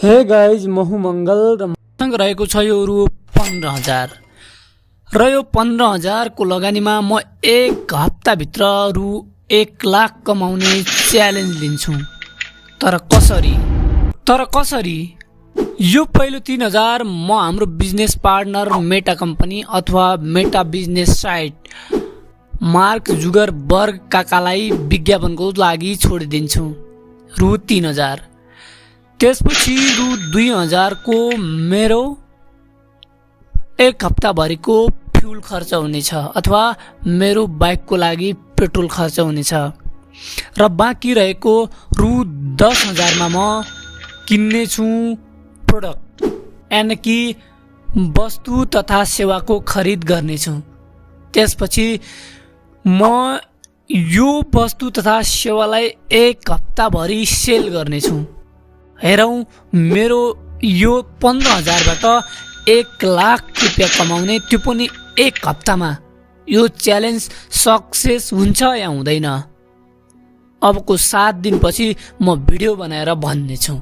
Hey guys म हुँ मङ्गल र मसँग रहेको छ यो रु 15,000 र यो 15,000 को लगानीमा म एक हप्ताभित्र रु 1 लाख कमाउने च्यालेन्ज लिन्छु। तर कसरी? यो पहिलो 3,000 म हाम्रो बिजनेस पार्टनर मेटा कम्पनी अथवा मेटा बिजनेस साइट मार्क जुगरबर्ग काकालाई विज्ञापनको लागि छोडिदिन्छु रु 3,000। त्यसपछि रु 2,000 को मेरो एक हप्ताभरिको फ्युल खर्च हुनेछ अथवा मेरो बाइकको लागि पेट्रोल खर्च हुनेछ र बाँकी रहेको रु 10,000 मा म किन्नेछु प्रोडक्ट यानि कि वस्तु तथा सेवाको खरिद गर्नेछु। त्यसपछि म यो वस्तु तथा सेवालाई एक हप्ताभरि सेल गर्नेछु। हेरौँ मेरो यो 15,000 बाट 1 लाख रुपियाँ कमाउने, त्यो पनि एक हप्तामा। यो च्यालेन्ज सक्सेस हुन्छ या हुँदैन? अबको 7 दिनपछि म भिडियो बनाएर भन्नेछु।